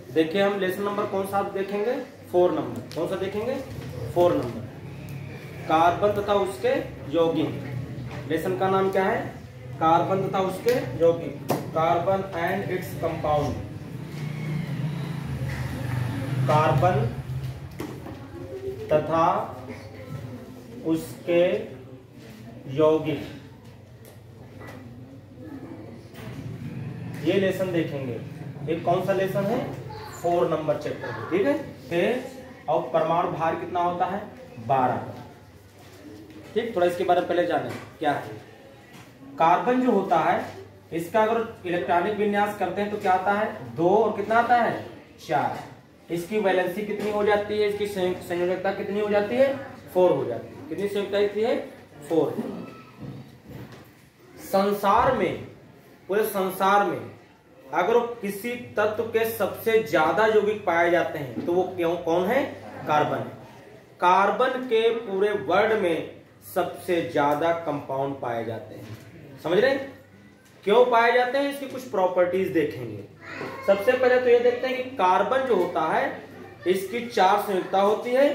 देखिए हम lesson number कौन सा देखेंगे, 4 नंबर। कौन सा देखेंगे, 4 नंबर। कार्बन तथा उसके यौगिक। लेसन का नाम क्या है, कार्बन तथा उसके यौगिक। Carbon and its compound. Carbon तथा उसके यौगिक, ये लेसन देखेंगे। एक कौन सा लेसन है, 4 नंबर चैप्टर में, ठीक है। और परमाणु भार कितना होता है, 12। ठीक, थोड़ा इसके बारे में पहले जाने क्या है। कार्बन जो होता है, इसका अगर इलेक्ट्रॉनिक विन्यास करते हैं तो क्या आता है, 2 और कितना आता है, 4। इसकी वैलेंसी कितनी हो जाती है, इसकी संयोजकता कितनी हो जाती है, 4 हो जाती है। कितनी संयोजकता है, 4। संसार में, पूरे संसार में अगर किसी तत्व के सबसे ज्यादा यौगिक पाए जाते हैं तो वो क्यों, कौन है, कार्बन है। कार्बन के पूरे वर्ल्ड में सबसे ज्यादा कंपाउंड पाए जाते हैं। समझ रहे हैं क्यों पाए जाते हैं, इसकी कुछ प्रॉपर्टीज देखेंगे। सबसे पहले तो ये देखते हैं कि कार्बन जो होता है, इसकी 4 संयुक्ता होती है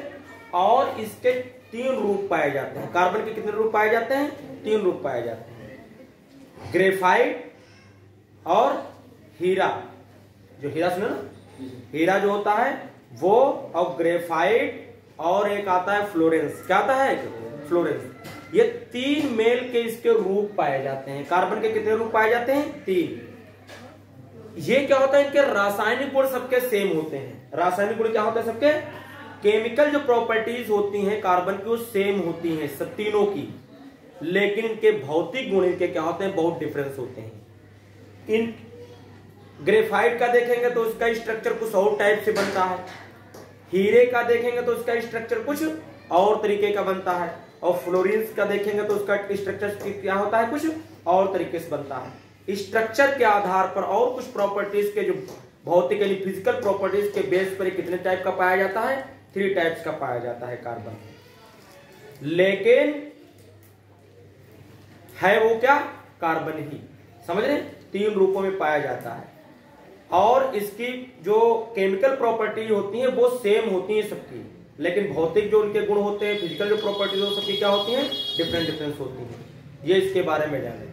और इसके 3 रूप पाए जाते हैं। कार्बन के कितने रूप पाए जाते हैं, 3 रूप पाए जाते हैं। ग्रेफाइट और हीरा। जो हीरा सुनो ना, हीरा जो होता है वो, और ग्रेफाइट, और एक आता है फ्लोरेंस। क्या आता है, फ्लोरेंस। ये 3 मेल के इसके रूप पाए जाते हैं। कार्बन के कितने रूप पाए जाते हैं, 3। ये क्या होता है, इनके रासायनिक गुण सबके सेम होते हैं। रासायनिक गुण क्या होते हैं सबके, केमिकल जो प्रॉपर्टीज होती हैं कार्बन की वो सेम होती हैं सब तीनों की, लेकिन इनके भौतिक गुण इनके क्या होते हैं, बहुत डिफरेंस होते हैं। इन ग्रेफाइट का देखेंगे तो उसका स्ट्रक्चर कुछ और टाइप से बनता है। हीरे का देखेंगे तो उसका स्ट्रक्चर कुछ और तरीके का बनता है। और फ्लोरेंस का देखेंगे तो उसका स्ट्रक्चर क्या होता है, कुछ और तरीके से बनता है। स्ट्रक्चर के आधार पर और कुछ प्रॉपर्टीज के, जो भौतिक यानी फिजिकल प्रॉपर्टीज के बेस पर कितने टाइप का पाया जाता है, 3 टाइप्स का पाया जाता है कार्बन। लेकिन है वो क्या, कार्बन ही। समझ रहे, 3 रूपों में पाया जाता है और इसकी जो केमिकल प्रॉपर्टी होती है वो सेम होती है सबकी, लेकिन भौतिक जो उनके गुण होते हैं, फिजिकल जो प्रॉपर्टीज हो सबकी क्या होती हैं, डिफरेंस होती हैं। ये इसके बारे में जाने।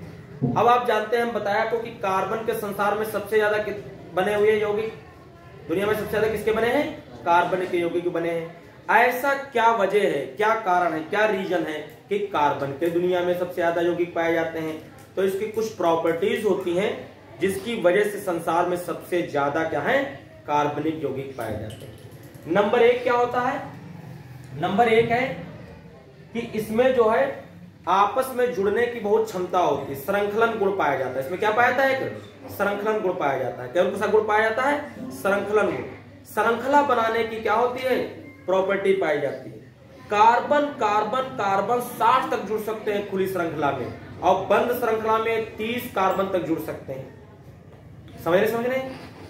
अब आप जानते हैं, हम बताया आपको कि कार्बन के संसार में सबसे ज्यादा बने हुए यौगिक, दुनिया में सबसे ज्यादा किसके बने हैं, कार्बन के यौगिक बने हैं। ऐसा क्या वजह है, क्या कारण है, क्या रीजन है कि कार्बन के दुनिया में सबसे ज्यादा यौगिक पाए जाते हैं। तो इसकी कुछ प्रॉपर्टीज होती हैं जिसकी वजह से संसार में सबसे ज्यादा क्या है, कार्बनिक यौगिक पाए जाते हैं। नंबर 1 क्या होता है, नंबर 1 है कि इसमें जो है आपस में जुड़ने की बहुत क्षमता होती है, श्रृंखलन गुण पाया जाता है। इसमें क्या पाया जाता है, एक श्रृंखलन गुण पाया जाता है। कौन सा गुण पाया जाता है, श्रृंखलन गुण। श्रृंखला बनाने की क्या होती है, प्रॉपर्टी पाई जाती है। कार्बन कार्बन कार्बन 60 तक जुड़ सकते हैं खुली श्रृंखला में, और बंद श्रृंखला में 30 कार्बन तक जुड़ सकते हैं। समझ रहे,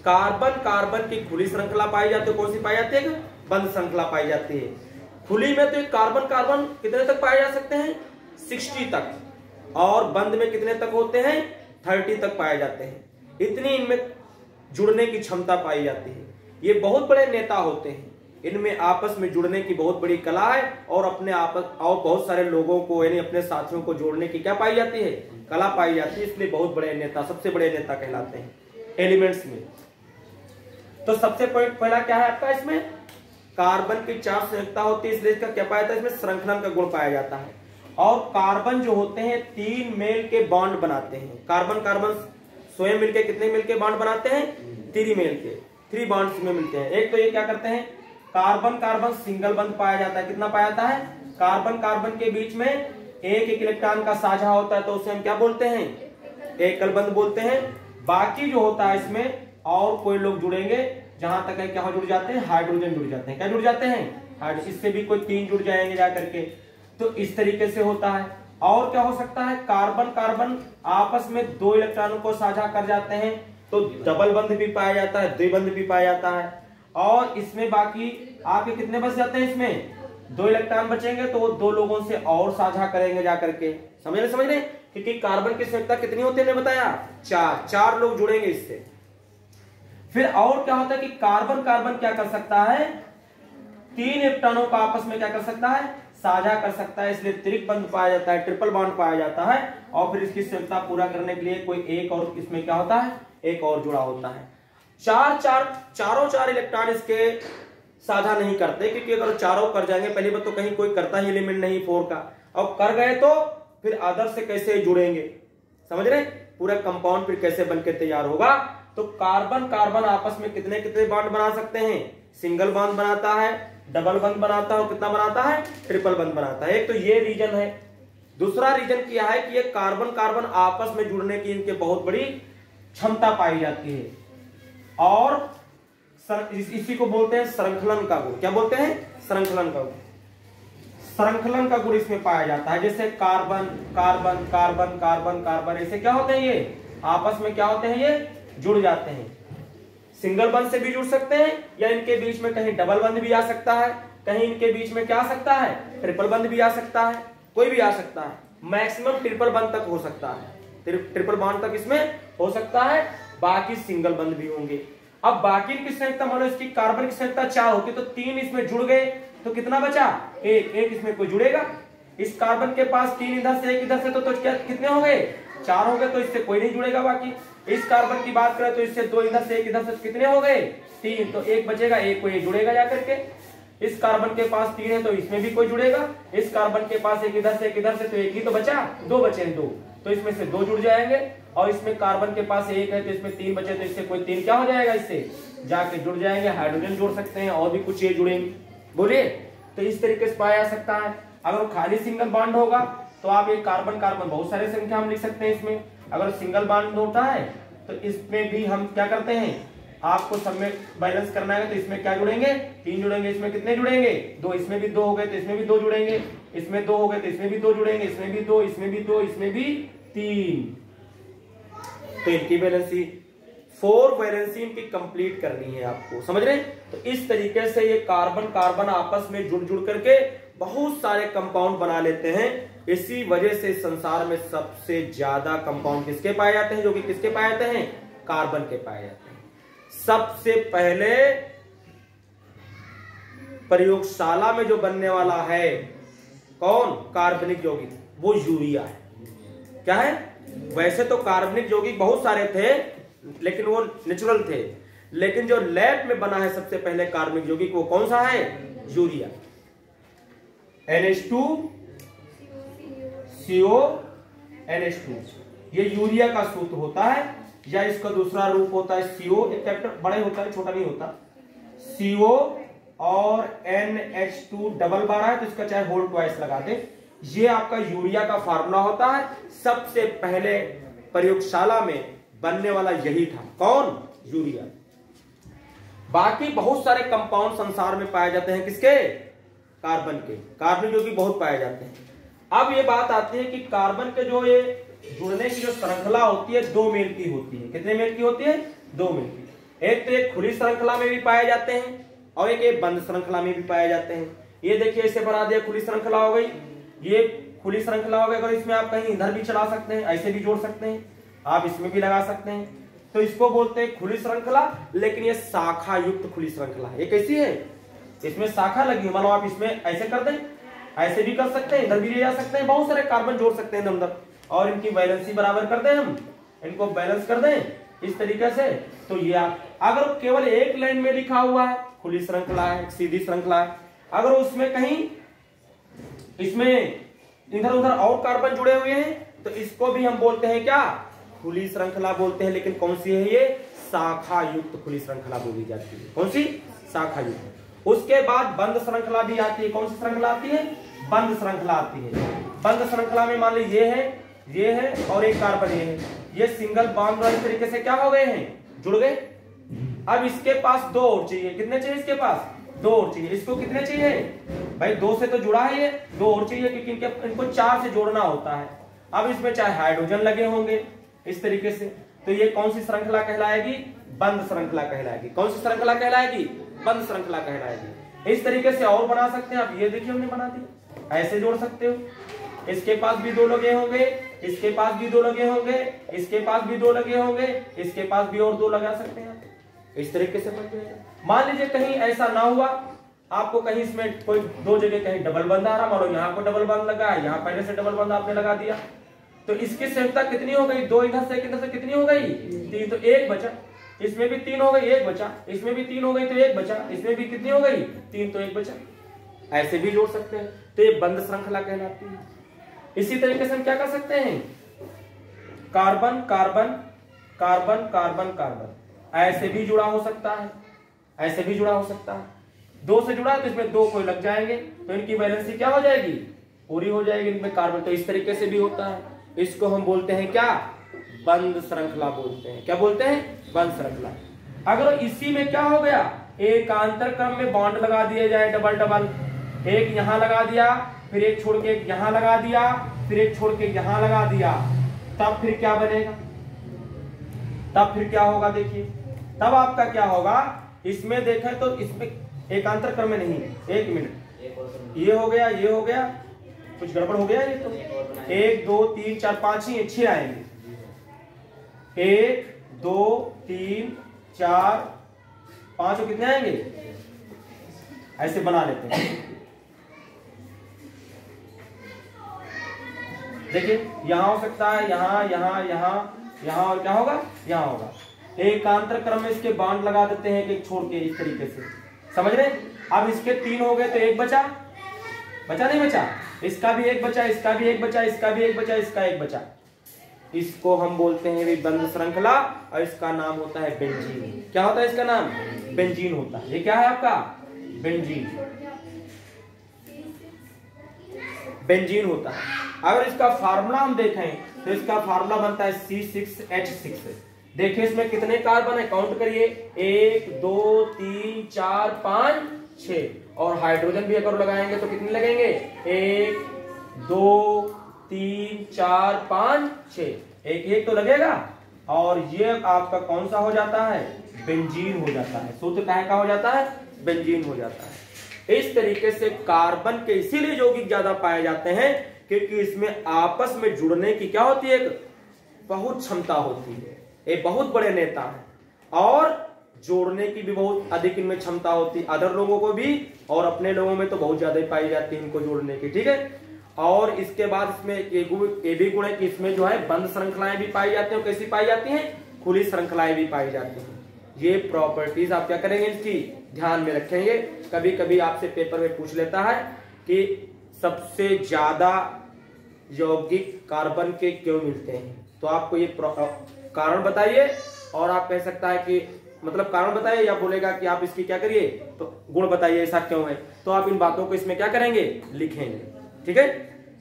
कार्बन कार्बन की खुली श्रृंखला पाई जाती है, कौन सी पाई जाती है, बंद श्रृंखला पाई जाती है। खुली में तो कार्बन कार्बन कितने तक पाए जा सकते हैं, 60 तक, और बंद में कितने तक होते हैं, 30 तक पाए जाते हैं। इतनी इनमें जुड़ने की क्षमता पाई जाती है। ये बहुत बड़े नेता होते हैं, इनमें आपस में जुड़ने की बहुत बड़ी कला है, और अपने आपस और बहुत सारे लोगों को यानी अपने साथियों को जोड़ने की क्या पाई जाती है, कला पाई जाती है। इसलिए बहुत बड़े नेता, सबसे बड़े नेता कहलाते हैं एलिमेंट्स में। तो सबसे पहला क्या है आपका, इसमें कार्बन की 4 संयुक्ता होती है, इसलिए इसका क्या पाया जाता है, इसमें श्रृंखलन का गुण पाया जाता है। और कार्बन जो होते हैं 3 मेल के बॉन्ड बनाते हैं। कार्बन कार्बन स्वयं मिलके कितने मेल के बॉन्ड बनाते हैं, 3 मेल के, 3 बॉन्ड्स में मिलते हैं। एक तो ये क्या करते हैं, कार्बन कार्बन सिंगल बंध पाया जाता है। कितना पाया जाता है, कार्बन कार्बन के बीच में एक इलेक्ट्रॉन का साझा होता है, तो उसे हम क्या बोलते हैं, एकल बंध बोलते हैं। बाकी जो होता है इसमें और कोई लोग जुड़ेंगे, जहां तक है क्या जुड़ जाते हैं, हाइड्रोजन जुड़ जाते हैं। क्या जुड़ जाते हैं, इससे भी कोई 3 जुड़ जाएंगे जाकर के। तो इस तरीके से होता है। और क्या हो सकता है, कार्बन कार्बन आपस में 2 इलेक्ट्रॉनों को साझा कर जाते हैं, तो डबल बंध भी पाया जाता है, द्विबंध भी पाया जाता है। और इसमें बाकी आपके कितने बच जाते हैं, इसमें 2 इलेक्ट्रॉन बचेंगे, तो वो 2 लोगों से और साझा करेंगे जाकर के। समझ रहे, क्योंकि कार्बन की संख्या कितनी होती है, ने बताया 4 लोग जुड़ेंगे इससे। फिर और क्या होता है कि कार्बन कार्बन क्या कर सकता है, 3 इलेक्ट्रॉनों को आपस में क्या कर सकता है, साझा कर सकता है, इसलिए त्रिक बंध पाया जाता है, ट्रिपल बॉन्ड पाया जाता है। और फिर इसकी संयोजकता पूरा करने के लिए कोई एक और इसमें क्या होता है, एक और जुड़ा होता है। चारों चार इलेक्ट्रॉन इसके साझा नहीं करते, क्योंकि अगर चारों कर जाएंगे, पहली बात तो कहीं कोई करता ही एलिमेंट नहीं 4 का, और कर गए तो फिर अदर से कैसे जुड़ेंगे, समझ रहे, पूरा कंपाउंड फिर कैसे बनके तैयार होगा। तो कार्बन कार्बन आपस में कितने कितने बॉन्ड बना सकते हैं, सिंगल बॉन्ड बनाता है, डबल बॉन्ड बनाता है, और कितना बनाता है, ट्रिपल बॉन्ड बनाता है। एक तो ये रीजन है। दूसरा रीजन क्या है कि ये कार्बन कार्बन आपस में जुड़ने की इनके बहुत बड़ी क्षमता पाई जाती है, और इसी को बोलते हैं श्रृंखलन का गुण। क्या बोलते हैं, श्रृंखलन का गुण। श्रृंखलन का गुण इसमें पाया जाता है, जैसे carbon carbon carbon carbon carbon, ऐसे क्या होते हैं, ये आपस में क्या होते हैं, ये जुड़ जाते हैं। सिंगल बंध से भी जुड़ सकते हैं, या इनके बीच में कहीं डबल बंध भी आ सकता है, कहीं इनके बीच में क्या आ सकता है, ट्रिपल बंध भी आ सकता है, कोई भी आ सकता है। मैक्सिमम ट्रिपल बंध तक हो सकता है, ट्रिपल बॉन्ड तक इसमें हो सकता है, बाकी सिंगल बंध भी होंगे। अब बाकी की संख्या मान लो इसकी कार्बन की संख्या 4 होती, तो 3 इसमें जुड़ गए, तो कितना बचा, एक इसमें कोई जुड़ेगा। इस कार्बन के पास 3 इधर से 1 इधर से, तो क्या कितने हो गए, 4 हो गए, तो इससे कोई नहीं जुड़ेगा। बाकी इस कार्बन की बात करें तो इससे 2 इधर से 1 इधर से, कितने हो गए, 3, तो 1 बचेगा, एक कोई जुड़ेगा जाकर के। इस कार्बन के पास 3 है, तो इसमें भी कोई जुड़ेगा। इस कार्बन के पास 1 इधर से 1 इधर से, तो 1 ही तो बचा, 2 बचे, 2, तो इसमें से 2 जुड़ जाएंगे। और इसमें कार्बन के पास 1 है, तो इसमें 3 बचे, तो इससे कोई 3 क्या हो जाएगा, इससे जाके जुड़ जाएंगे। हाइड्रोजन जोड़ सकते हैं, और भी कुछ ये जुड़ेंगे, बोलिए। तो इस तरीके से पाया जा सकता है। अगर खाली सिंगल बॉन्ड होगा तो आप एक कार्बन कार्बन बहुत सारे संख्या हम लिख सकते हैं इसमें। अगर सिंगल बॉन्ड होता है तो इसमें भी हम क्या करते हैं, आपको सब में बैलेंस करना है, तो इसमें क्या जुड़ेंगे, 3 जुड़ेंगे। इसमें कितने जुड़ेंगे, 2, इसमें भी 2 हो गए, तो इसमें भी 2 जुड़ेंगे। इसमें 2 हो गए, तो इसमें भी 2 जुड़ेंगे। इसमें भी 2, इसमें भी 2, इसमें भी 3। तो इनकी वैलेंसी 4 वैलेंसी इनकी कंप्लीट करनी है आपको, समझ रहे हैं। तो इस तरीके से ये कार्बन कार्बन आपस में जुड़ जुड़ करके बहुत सारे कंपाउंड बना लेते हैं। इसी वजह से संसार में सबसे ज्यादा कंपाउंड किसके पाए जाते हैं, जो कि किसके पाए जाते हैं, कार्बन के पाए जाते हैं। सबसे पहले प्रयोगशाला में जो बनने वाला है कौन, कार्बनिक यौगिक, वो यूरिया है। क्या है, वैसे तो कार्बनिक यौगिक बहुत सारे थे, लेकिन वो नेचुरल थे, लेकिन जो लैब में बना है सबसे पहले कार्बनिक यौगिक, वो कौन सा है, यूरिया। NH2 CO NH2, ये यूरिया का सूत्र होता है, या इसका दूसरा रूप होता है CO, एक कैपिटल बड़े होता है, छोटा नहीं होता। CO और NH2 डबल बार है, तो इसका चाहे होल ट्वाइस लगा दे। ये आपका यूरिया का फार्मूला होता है। सबसे पहले प्रयोगशाला में बनने वाला यही था, कौन, यूरिया। बाकी बहुत सारे कंपाउंड संसार में पाए जाते हैं, किसके, कार्बन के। कार्बन यौगिक बहुत पाए जाते हैं। अब ये बात आती है कि कार्बन के जो ये जुड़ने की जो श्रृंखला होती है, 2 मेल की होती है। कितने मेल की होती है, 2 मेल की। एक तो एक खुली श्रृंखला में भी पाए जाते हैं, और एक बंद श्रृंखला में भी पाए जाते हैं। ये देखिए, इसे बना दिया, खुली श्रृंखला हो गई, ये खुली श्रृंखला हो गई। अगर इसमें आप कहीं इधर भी चला सकते हैं, ऐसे भी जोड़ सकते हैं, आप इसमें भी लगा सकते हैं, तो इसको बोलते हैं खुली श्रृंखला। लेकिन ये शाखा युक्त खुली श्रृंखला है। ये कैसी है, इसमें शाखा लगी है, मान लो आप इसमें ऐसे कर दें, ऐसे भी कर सकते हैं, इधर भी ले जा सकते हैं, बहुत सारे कार्बन जोड़ सकते हैं अंदर, और इनकी वैलेंसी बराबर कर दें, हम इनको बैलेंस कर दें इस तरीके से। तो ये अगर केवल एक लाइन में लिखा हुआ है खुली श्रृंखला है, सीधी श्रृंखला है, अगर उसमें कहीं इसमें इधर उधर और कार्बन जुड़े हुए हैं, तो इसको भी हम बोलते हैं क्या, खुली श्रृंखला बोलते हैं। लेकिन कौन सी है ये, शाखा युक्त खुली श्रृंखला बोली जाती है। कौन सी, शाखा युक्त। उसके बाद बंद श्रृंखला भी आती है। कौन सी श्रृंखला आती है, बंद श्रृंखला आती है। बंद श्रृंखला में मान ली ये है और एक कार्बन ये है, ये सिंगल बॉन्ड वाले तरीके से क्या हो गए हैं, जुड़ गए। अब इसके पास 2 और चाहिए, कितने चाहिए इसके पास, 2 और चाहिए। इसको कितने चाहिए भाई, 2 से तो जुड़ा है ये, 2 और चाहिए, क्योंकि इनको 4 से जोड़ना होता है। अब इसमें चाहे हाइड्रोजन लगे होंगे इस तरीके से, तो ये कौन सी श्रृंखला कहलाएगी, बंद श्रृंखला कहलाएगी। कौन सी श्रृंखला कहलाएगी, बंद श्रृंखला कहलाएगी। इस तरीके से और बना सकते हैं आप, ये देखिए हमने बना दिया, ऐसे जोड़ सकते हो। इसके पास भी 2 लगे होंगे, इसके पास भी 2 लगे होंगे, इसके पास भी 2 लगे होंगे, इसके पास भी और 2 लगा सकते हैं। इस तरीके से बन जाएगा। मान लीजिए कहीं ऐसा ना हुआ, आपको कहीं इसमें कोई दो जगह कहीं डबल बंद आ रहा, मान लो यहाँ को डबल बंद लगा है, यहाँ पहले से डबल बंद आपने लगा दिया, तो इसकी संख्या कितनी हो गई, दो इधर से एक इधर से कितनी हो गई, तीन, तो एक बचा, इसमें भी तीन हो गई, एक बचा, इसमें भी तीन हो गई तो एक बचा, इसमें भी कितनी हो गई, तीन, तो एक बचा। ऐसे भी जोड़ सकते हैं, तो ये बंद श्रृंखला कहलाती है। इसी तरीके से हम क्या कर सकते हैं, carbon carbon carbon carbon carbon, ऐसे भी जुड़ा हो सकता है, ऐसे भी जुड़ा हो सकता है। दो से जुड़ा है तो इसमें दो कोई लग जाएंगे तो इनकी वैलेंसी क्या हो जाएगी, पूरी हो जाएगी इनमें कार्बन। तो इस तरीके से भी होता है, इसको हम बोलते हैं क्या, बंद श्रृंखला बोलते हैं। क्या बोलते हैं, बंद श्रृंखला। अगर इसी में क्या हो गया, एकांतर क्रम में बॉन्ड लगा दिए जाए डबल डबल, एक यहां लगा दिया, फिर एक छोड़ के यहां लगा दिया, फिर एक छोड़ के यहां लगा दिया, तब फिर क्या बनेगा, तब फिर क्या होगा, देखिए तब आपका क्या होगा, इसमें देखें तो इसमें एकांतर क्रम में नहीं, एक मिनट, ये हो गया, ये हो गया, कुछ गड़बड़ हो गया, ये तो 1 2 3 4 5 ही 6 आएंगे, 1 2 3 4 5 और कितने आएंगे, ऐसे बना लेते हैं। देखिए यहां हो सकता है, यहां यहां यहां यहां, और क्या होगा, यहां होगा। एकांतर क्रम में इसके बांड लगा देते हैं एक छोड़ के, इस तरीके से, समझ रहे। अब इसके तीन हो गए तो एक बचा, बचा नहीं बचा, इसका भी एक बचा, इसका भी एक बचा, इसका भी एक बचा, इसका एक बचा। इसको हम बोलते हैं भी बंद श्रृंखला, और इसका नाम होता है बेंजीन। क्या होता है इसका नाम, बेंजीन होता है। ये क्या है आपका, बेंजीन, बेंजीन होता है। अगर इसका फार्मूला हम देखें तो इसका फार्मूला बनता है C6H6। देखिए इसमें कितने कार्बन है, काउंट करिए, 1 2 3 4 5 6, और हाइड्रोजन भी अगर लगाएंगे तो कितने लगेंगे, 1 2 3 4 5 6, एक एक तो लगेगा। और ये आपका कौन सा हो जाता है, बेंजीन हो जाता है। सूत्र का हो जाता है, बेंजीन हो जाता है। इस तरीके से कार्बन के इसीलिए यौगिक ज्यादा पाए जाते हैं क्योंकि इसमें आपस में जुड़ने की क्या होती है, बहुत क्षमता होती है। ये बहुत बड़े नेता हैं और जोड़ने की भी बहुत अधिक इनमें क्षमता होती है, अदर लोगों को भी और अपने लोगों में तो बहुत ज्यादा पाई जाती है इनको जोड़ने की, ठीक है। और इसके बाद इसमें ये भी गुण है कि इसमें जो है बंद श्रृंखलाएं भी पाई जाती हैं। कैसी पाई जाती हैं, खुली श्रृंखलाएं भी पाई जाती हैं। ये प्रॉपर्टीज आप क्या करेंगे, इसकी ध्यान में रखेंगे। कभी कभी आपसे पेपर में पूछ लेता है कि सबसे ज्यादा यौगिक कार्बन के क्यों मिलते हैं, तो आपको ये कारण बताइए, और आप कह सकता है कि मतलब कारण बताइए, या बोलेगा कि आप इसकी क्या करिए, तो गुण बताइए ऐसा क्यों है, तो आप इन बातों को इसमें क्या करेंगे, लिखेंगे, ठीक है।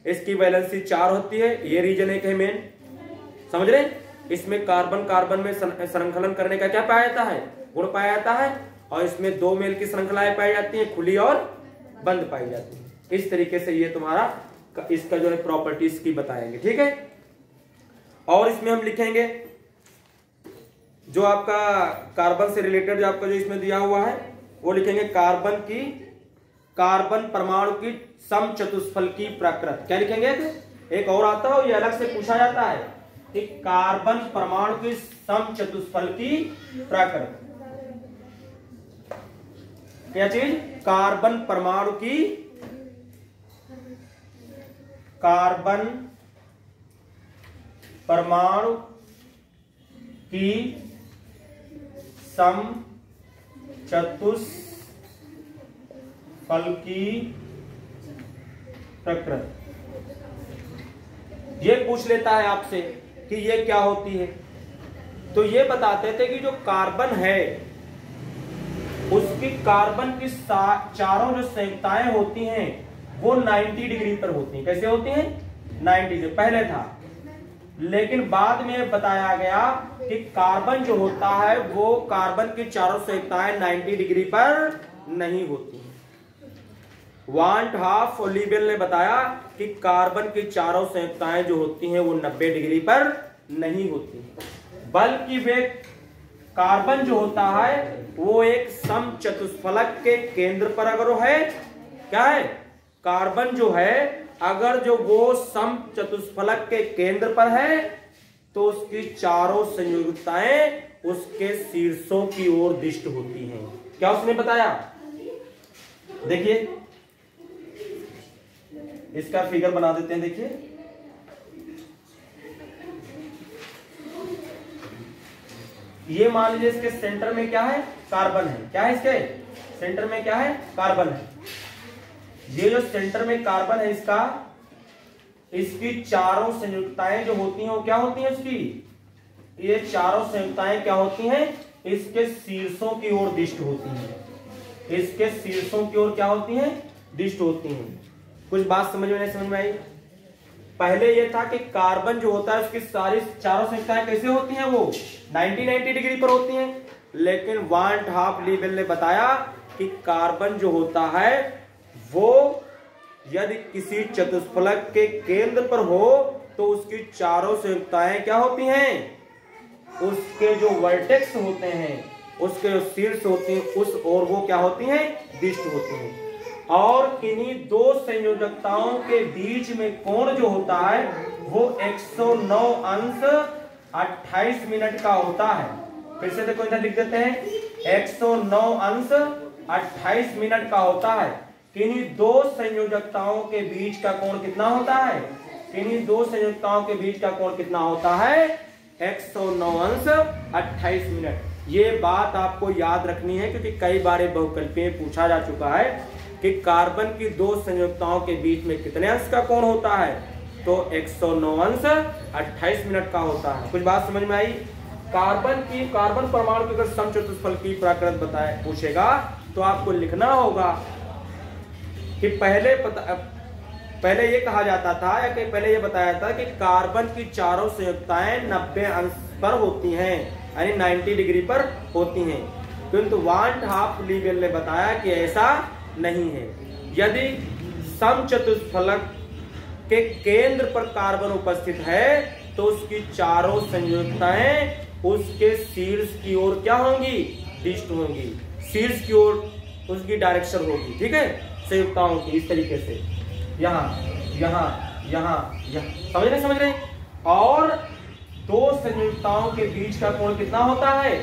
इसकी वैलेंसी 4 होती है, ये रीजन एक है मेन, समझ रहे। इसमें कार्बन कार्बन में श्रृंखलन करने का क्या पाया जाता है, गुण पाया जाता है, और इसमें 2 मेल की श्रृंखलाएं पाई जाती हैं, खुली और बंद पाई जाती है। इस तरीके से ये तुम्हारा इसका जो है प्रॉपर्टीज की बताएंगे, ठीक है। और इसमें हम लिखेंगे जो आपका कार्बन से रिलेटेड जो आपका जो इसमें दिया हुआ है वो लिखेंगे, कार्बन परमाणु की समचतुष्फलकी प्रकृति। क्या लिखेंगे, एक और आता है, ये अलग से पूछा जाता है कि कार्बन परमाणु की समचतुष्फलकी प्रकृति। क्या चीज, कार्बन परमाणु की, कार्बन परमाणु की समचतुष्फलकी प्रकृति। ये पूछ लेता है आपसे कि ये क्या होती है, तो ये बताते थे कि जो कार्बन है उसकी कार्बन की चारों जो संयुक्ताएं होती हैं वो 90 डिग्री पर होती हैं। कैसे होती हैं, 90 डिग्री पहले था, लेकिन बाद में बताया गया कि कार्बन जो होता है वो कार्बन की चारों संयुक्ताएं 90 डिग्री पर नहीं होती। वांट हाफ और लीबेल ने बताया कि कार्बन की चारों संयुक्ताएं जो होती हैं वो 90 डिग्री पर नहीं होती, बल्कि वे कार्बन जो होता है वो एक समचतुष्फलक के केंद्र पर अगर वो है, क्या है, कार्बन जो है अगर जो वो समचतुष्फलक के केंद्र पर है तो उसकी चारों संयुक्ताएं उसके शीर्षों की ओर दिष्ट होती हैं। क्या उसने बताया? देखिए इसका फिगर बना देते हैं। देखिए ये मान लीजिए इसके सेंटर में क्या है? कार्बन है। क्या है इसके सेंटर में? क्या है? कार्बन है। ये जो सेंटर में कार्बन है इसकी चारों संयुक्ताएं जो होती हैं वो क्या होती हैं? इसकी ये चारों संयुक्ताएं क्या होती हैं? इसके शीर्षों की ओर दिष्ट होती हैं। इसके शीर्षों की ओर क्या होती हैं? दिष्ट होती हैं। कुछ बात समझ में नहीं समझ में आई? पहले ये था कि कार्बन जो होता है उसकी सारी चारों संख्याएं कैसे होती हैं? वो 90 डिग्री पर होती हैं। लेकिन वान हाफ लीबेल ने बताया कि कार्बन जो होता है वो यदि किसी चतुष्फलक के केंद्र पर हो तो उसकी चारों संयुक्ताएं क्या होती हैं? उसके जो वर्टेक्स होते हैं, उसके जो शीर्ष होती हैं, उस ओर वो क्या होती हैं? दिष्ट होती हैं। और इन्हीं दो संयोजकताओं के बीच में कोण जो होता है वो 109 अंश 28 मिनट का होता है। फिर से देखो इधर लिख देते हैं 109 अंश 28 मिनट का होता है। किन्हीं दो संयोजकताओं के बीच का कोण कितना होता है? किन्हीं दो संयोजकताओं के बीच का कोण कितना होता है? 109 अंश 28 मिनट। ये बात आपको याद रखनी है क्योंकि कई बार बहुकल्पीय पूछा जा चुका है कि कार्बन की दो संयुक्ताओं के बीच में कितने अंश का कोण होता है? तो 109 अंश 28 मिनट का होता है। कुछ बात समझ में आई? कार्बन परमाणु की अगर समचतुष्फलक की प्रकृति बताए पूछेगा तो आपको लिखना होगा कि पहले ये कहा जाता था या कि पहले ये बताया था कि कार्बन की चारों संयुक्ताएं 90 अंश पर होती हैं, यानी 90 डिग्री पर होती हैं। किंतु वान हाफ लीबेल ने बताया कि ऐसा नहीं है। यदि समचतुष्फलक के केंद्र पर कार्बन उपस्थित है तो उसकी चारों संयुक्ताएं उसके शीर्ष की ओर क्या होंगी? दिष्ट होंगी। शीर्ष की ओर उसकी डायरेक्शन होगी। ठीक है, संयुक्ताओं की इस तरीके से यहाँ यहाँ यहाँ यहाँ समझ रहे? और दो संयुक्ताओं के बीच का कोण कितना होता है?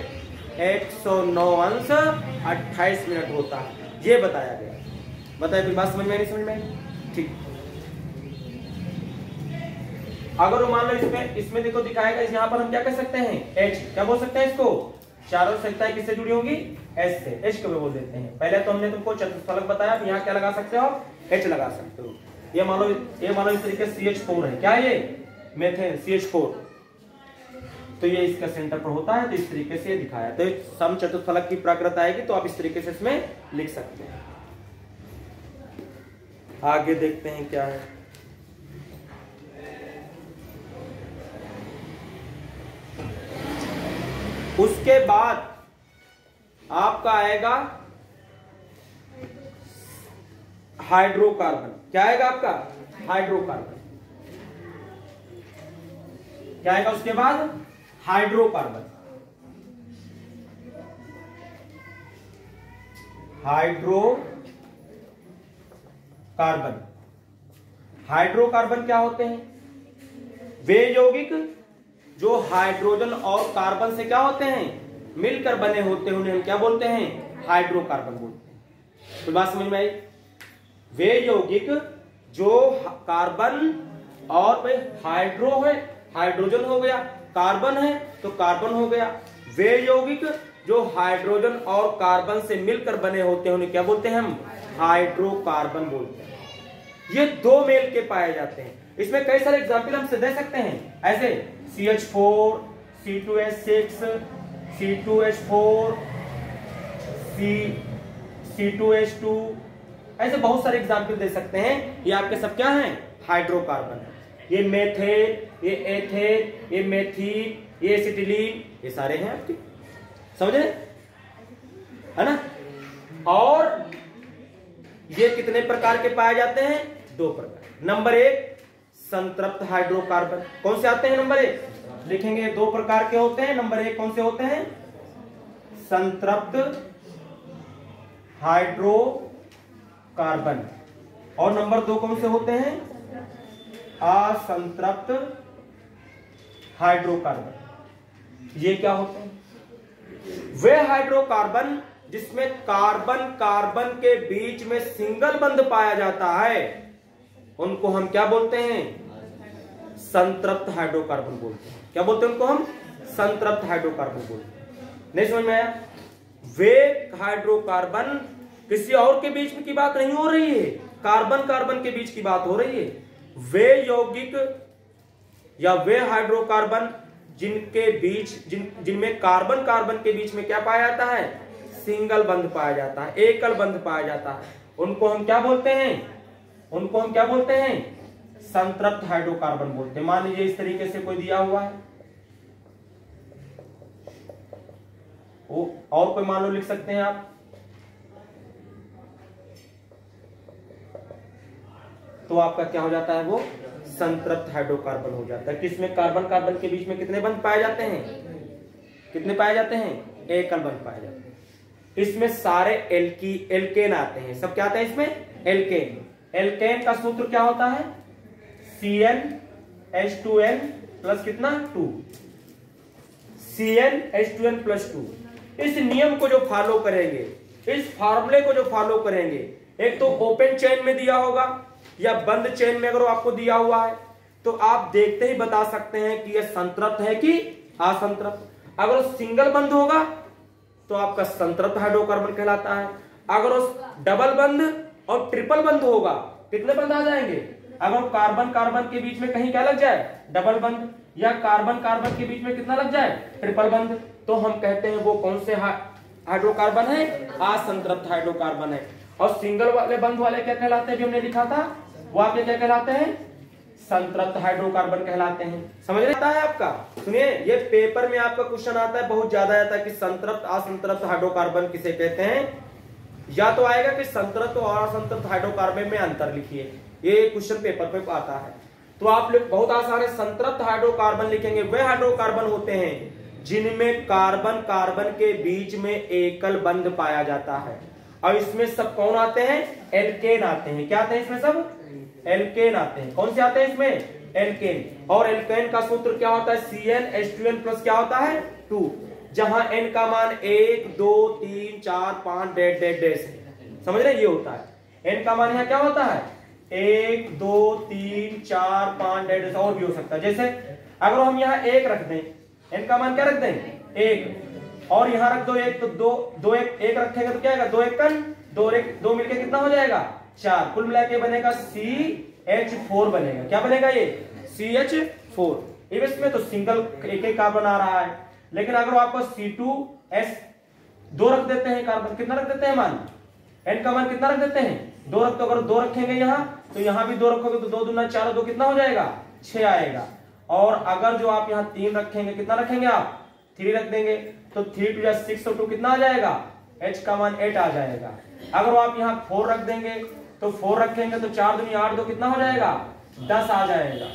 109 अंश 28 मिनट होता है। ये बताया गया। बताया फिर बात समझ में नहीं समझ में? ठीक। अगर मान लो इसमें देखो दिखाएगा, यहाँ पर हम क्या कर सकते हैं? H क्या बोल सकते हैं इसको? चारों संख्याएं किससे जुड़ी होंगी? H से। H को बोल देते हैं। पहले तो हमने तुमको चतुष्फलक बताया, यहाँ क्या लगा सकते हो? H लगा सकते हो। ये मान लो इस तरीके CH4 है। क्या ये? Methane CH4। तो ये इसका सेंटर पर होता है, तो इस तरीके से दिखाया। तो समचतुष्फलक की प्रकृति आएगी तो आप इस तरीके से इसमें लिख सकते हैं। आगे देखते हैं क्या है। उसके बाद आपका आएगा हाइड्रोकार्बन। क्या आएगा आपका? हाइड्रोकार्बन। क्या आएगा उसके बाद? हाइड्रोकार्बन। हाइड्रोकार्बन क्या होते हैं? वे यौगिक जो हाइड्रोजन और कार्बन से क्या होते हैं? मिलकर बने होते हैं, उन्हें हम क्या बोलते हैं? हाइड्रोकार्बन बोलते हैं। तो बात समझ में आई? वे यौगिक जो कार्बन और भाई हाइड्रो है, हाइड्रोजन हो गया, कार्बन है तो कार्बन हो गया। वे यौगिक जो हाइड्रोजन और कार्बन से मिलकर बने होते हैं उन्हें क्या बोलते हैं? हम हाइड्रोकार्बन बोलते हैं। ये दो मेल के पाए जाते हैं। इसमें कई सारे एग्जाम्पल हम दे सकते हैं, ऐसे CH4, C2H6, C2H4, C2H2, ऐसे बहुत सारे एग्जाम्पल दे सकते हैं। ये आपके सब क्या हैं? हाइड्रोकार्बन है। ये मेथेन, ये एथेन, ये मेथीन, ये एसिटिलीन, ये सारे हैं आपके। समझ रहे है ना? और ये कितने प्रकार के पाए जाते हैं? दो प्रकार। नंबर 1 संतृप्त हाइड्रोकार्बन। कौन से आते हैं? नंबर 1 लिखेंगे, दो प्रकार के होते हैं। नंबर 1 कौन से होते हैं? संतृप्त हाइड्रोकार्बन। और नंबर 2 कौन से होते हैं? असंतृप्त हाइड्रोकार्बन। ये क्या होते हैं? वे हाइड्रोकार्बन जिसमें कार्बन कार्बन के बीच में सिंगल बंध पाया जाता है उनको हम क्या बोलते हैं? संतृप्त हाइड्रोकार्बन बोलते हैं। क्या बोलते हैं उनको हम? संतृप्त हाइड्रोकार्बन बोलते हैं। नहीं समझ में आया? वे हाइड्रोकार्बन किसी और के बीच में की बात नहीं हो रही है, कार्बन कार्बन के बीच की बात हो रही है। वे यौगिक या वे हाइड्रोकार्बन जिनके बीच जिनमें कार्बन कार्बन के बीच में क्या पाया जाता है? सिंगल बंध पाया जाता है, एकल बंध पाया जाता है, उनको हम क्या बोलते हैं? उनको हम क्या बोलते हैं? संतृप्त हाइड्रोकार्बन बोलते हैं। मान लीजिए इस तरीके से कोई दिया हुआ है, और कोई मान लो लिख सकते हैं आप, तो आपका क्या हो जाता है? वो संतृप्त हाइड्रोकार्बन हो जाता है। किसमें कार्बन कार्बन के बीच में कितने बंध पाए जाते हैं? कितने पाए जाते हैं? एकल बंध पाए जाते हैं। इसमें सारे एल्केन आते हैं। सब क्या आते हैं इसमें? एल्केन। एल्केन का सूत्र क्या होता है? CnH2n प्लस कितना? 2। CnH2n plus 2। इस नियम को जो फॉलो करेंगे, इस फार्मूले को जो फॉलो करेंगे, एक तो ओपन चेन में दिया होगा या बंद चेन में अगर आपको दिया हुआ है तो आप देखते ही बता सकते हैं कि यह संतृप्त है कि असंतृप्त। अगर सिंगल बंद होगा तो आपका संतृप्त हाइड्रोकार्बन कहलाता है। अगर उस डबल बंद और ट्रिपल बंद होगा, कितने बंद आ जाएंगे? अगर कार्बन कार्बन के बीच में कहीं क्या लग जाए? डबल बंद, या कार्बन कार्बन के बीच में कितना लग जाए? ट्रिपल बंद, तो हम कहते हैं वो कौन से हाइड्रोकार्बन है? असंतृप्त हाइड्रोकार्बन है। और सिंगल वाले बंद वाले क्या कहलाते हैं? जो हमने लिखा था वो आपके क्या कहलाते हैं? संतृप्त हाइड्रोकार्बन कहलाते हैं। समझ में आता है आपका? सुनिए, ये पेपर में आपका क्वेश्चन आता है, बहुत ज्यादा आता है कि संतृप्त असंतृप्त हाइड्रोकार्बन किसे कहते हैं। या तो आएगा कि संतृप्त और असंतृप्त हाइड्रोकार्बन में अंतर लिखिए, ये क्वेश्चन पेपर पे आता है। तो आप लोग बहुत आसान है, संतृप्त हाइड्रोकार्बन लिखेंगे। वे हाइड्रोकार्बन होते हैं जिनमें कार्बन कार्बन के बीच में एकल बंध पाया जाता है। और इसमें सब कौन आते हैं? एल्केन आते हैं। क्या आते हैं इसमें? सब एल्केन आते हैं। कौन से आते हैं इसमें? एल्केन। और एल्केन का सूत्र क्या होता है? CnH2n प्लस क्या होता है? 2। जहां n का मान 1 2 3 4 5 डेड डेड डेड है। समझ रहे? ये होता है n का मान यहाँ क्या होता है? 1 2 3 4 5 डेड, और भी हो सकता है। जैसे अगर हम यहाँ 1 रख दें, n का मान क्या रख दें? 1, और यहाँ रख दो 1, तो 2 1 रखेंगे तो क्या आएगा? 2 1 2 मिलके कितना हो जाएगा? 4। कुल मिला के बनेगा CH4 बनेगा। क्या बनेगा ये? CH4। इसमें तो सिंगल एक एक कार्बन आ रहा है, लेकिन अगर आपको C2S2 रख देते हैं, कार्बन कितना रख देते हैं मान? n का मान कितना रख देते हैं? 2 रख दो। अगर 2 रखेंगे यहाँ तो यहाँ भी 2 रखोगे तो 2 दूना 4, 2 कितना हो जाएगा? 6 आएगा। और अगर जो आप यहाँ 3 रखेंगे, कितना रखेंगे आप? 3 रख देंगे तो 3 2 6 और 2 कितना आ जाएगा? H का मान 8 आ जाएगा। अगर आप यहाँ 4 रख देंगे तो 4 रखेंगे तो 4 दूनी 8, 2 कितना हो जाएगा? 10 आ जाएगा।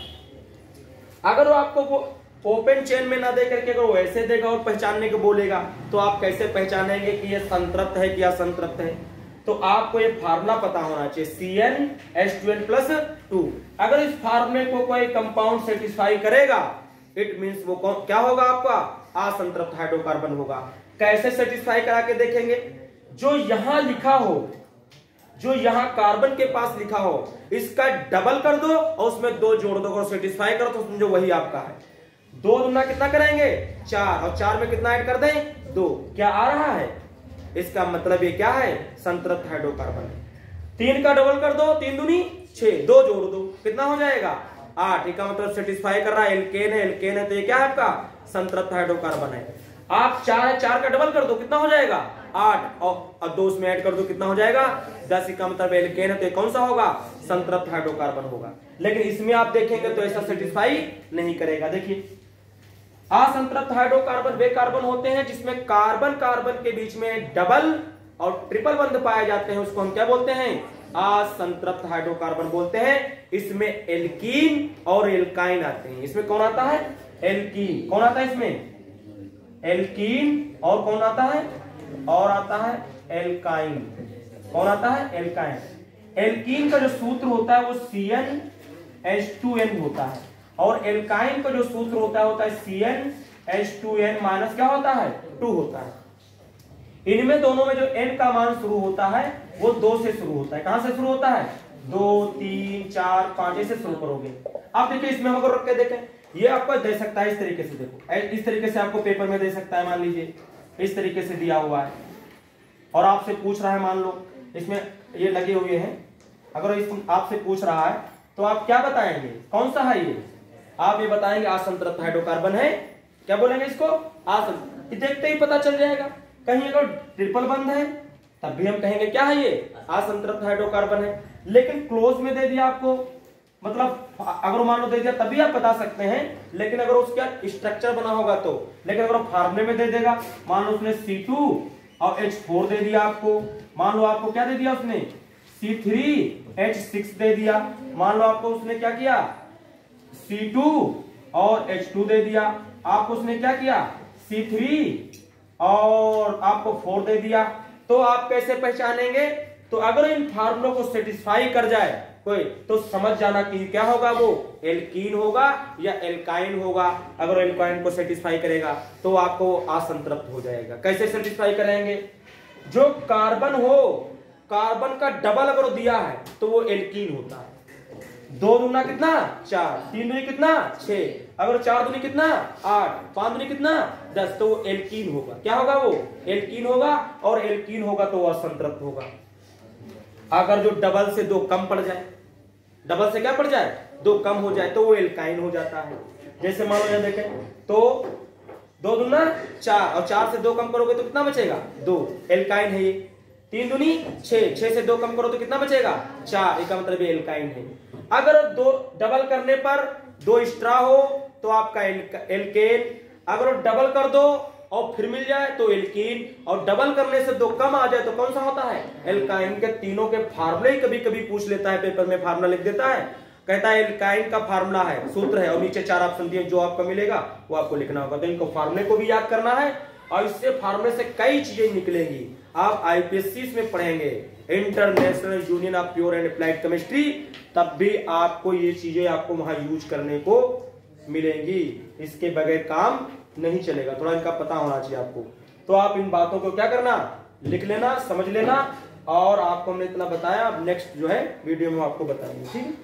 अगर वो आपको वो ओपन चेन में ना दे करके अगर वो ऐसे देगा और पहचानने को बोलेगा तो आप कैसे पहचानेंगे कि ये संतृप्त है कि असंतृप्त है? तो आपको ये फार्मूला पता होना चाहिए, CnH2n प्लस 2। अगर इस फार्मूले को कोई कंपाउंड सेटिस्फाई करेगा, इट मींस वो क्या होगा? आपका असंतृप्त हाइड्रोकार्बन होगा। कैसे सेटिस्फाई करा के देखेंगे? जो यहां लिखा हो, जो यहां कार्बन के पास लिखा हो, इसका डबल कर दो और उसमें 2 जोड़ दो और सेटिस्फाई करो तो समझो वही आपका है। 2 दूना कितना कराएंगे? 4, और 4 में कितना ऐड कर दें? 2। क्या आ रहा है? इसका मतलब ये क्या है? संतृप्त हाइड्रोकार्बन है। 3 का डबल कर दो, 3 दूनी 6, 2 जोड़ दो, कितना हो जाएगा? 8। इसका मतलब सेटिस्फाई कर रहा है, एल्केन है, एल्केन है, तो ये क्या है आपका? संतृप्त हाइड्रोकार्बन है। आप 4 है, 4 का डबल कर दो, कितना हो जाएगा? 8, और 2 उसमें ऐड कर दो, कितना हो जाएगा? 10। इसका मतलब एल्केन है, तो ये कौन सा होगा? संतृप्त हाइड्रोकार्बन होगा। लेकिन इसमें आप देखेंगे तो ऐसा सेटिस्फाई नहीं करेगा। देखिए, असंतृप्त हाइड्रोकार्बन वे कार्बन होते हैं जिसमें कार्बन कार्बन के बीच में डबल और ट्रिपल बंध पाए जाते हैं, उसको हम क्या बोलते हैं? असंतृप्त हाइड्रोकार्बन बोलते हैं। इसमें एल्कीन और एल्काइन आते हैं। इसमें कौन आता है? एल्कीन। कौन आता है इसमें? एल्कीन। और कौन आता है? और आता है एल्काइन। कौन आता है? एल्काइन। एल्कीन का जो सूत्र होता है वो CnH2n होता है, और एल्काइन का जो सूत्र होता है CnH2n माइनस क्या होता है? 2 होता है। इनमें दोनों में जो n का मान शुरू होता है वो 2 से शुरू होता है। कहां से शुरू होता है? 2 3 4 5 ऐसे शुरू करोगे। अब देखिए इसमें हम अगर रख के देखें, ये आपको दे सकता है इस तरीके से, देखो इस तरीके से आपको पेपर में दे सकता है, मान लीजिए इस तरीके से दिया हुआ है और आपसे पूछ रहा है, मान लो इसमें ये लगे हुए हैं, अगर इस आपसे पूछ रहा है तो आप क्या बताएंगे? कौन सा है ये? आप ये बताएंगे असंतृप्त हाइड्रोकार्बन है। क्या बोलेंगे इसको? असंतृप्त। देखते ही पता चल जाएगा। कहीं अगर ट्रिपल बंद है तब भी हम कहेंगे क्या है ये? असंतृप्त हाइड्रोकार्बन है। लेकिन क्लोज में दे दिया आपको, मतलब अगर मान लो दे दिया तभी आप बता सकते हैं, लेकिन अगर उसका स्ट्रक्चर बना होगा तो। लेकिन अगर फार्मूले में दे देगा, मान लो उसने C2 और H4 दे दिया आपको, मान लो आपको क्या दे दिया उसने? C3H6 दे दिया, मान लो आपको उसने क्या किया? C2 और H2 दे दिया, आपको उसने क्या किया? C3 और आपको 4 दे दिया, तो आप कैसे पहचानेंगे? तो अगर इन फार्मूलों को सेटिस्फाई कर जाए कोई, तो समझ जाना कि क्या होगा, वो एल्कीन होगा या एल्काइन होगा। अगर एल्काइन को सेटिस्फाई करेगा तो आपको असंतृप्त हो जाएगा। कैसे सेटिस्फाई करेंगे? जो कार्बन हो, कार्बन का डबल अगर दिया है तो वो एल्कीन होता है। 2 दूना कितना? 4, 3 दूनी कितना? 6, अगर 4 दूनी कितना? 8, 5 दूनी कितना? 10, तो वो एल्कीन होगा। क्या होगा? वो एल्कीन होगा, और एल्कीन होगा तो वो असंतृप्त होगा। अगर जो डबल से 2 कम पड़ जाए, डबल से क्या पड़ जाए? 2 कम हो जाए, तो वो एल्काइन हो जाता है। जैसे मान लो यहां देखें तो 2 दूना 4 और 4 से 2 कम करोगे तो कितना बचेगा? 2, एल्काइन है ये। 3 दूनी 6, 6 से 2 कम करो तो कितना बचेगा? 4, इसका मतलब ये एल्काइन है। अगर 2 डबल करने पर 2 एक्स्ट्रा हो तो आपका एल्केन, अगर डबल कर दो और फिर मिल जाए तो एल्कीन, और डबल करने से 2 कम आ जाए तो कौन सा होता है? एल्काइन। के तीनों के फार्मूले कभी कभी पूछ लेता है पेपर में, फार्मूला लिख देता है, कहता है एल्काइन का फार्मूला है, सूत्र है, और नीचे 4 ऑप्शन दिए, जो आपको मिलेगा वो आपको लिखना होगा। तो इनको फार्मूले को भी याद करना है, और इससे फार्मूले से कई चीजें निकलेंगी। आप IPSC में पढ़ेंगे, international union of pure and applied chemistry, तब भी आपको ये चीजें आपको वहां यूज करने को मिलेंगी। इसके बगैर काम नहीं चलेगा, थोड़ा इनका पता होना चाहिए आपको। तो आप इन बातों को क्या करना? लिख लेना, समझ लेना, और आपको हमने इतना बताया। अब नेक्स्ट जो है वीडियो में आपको बताएंगे, ठीक है।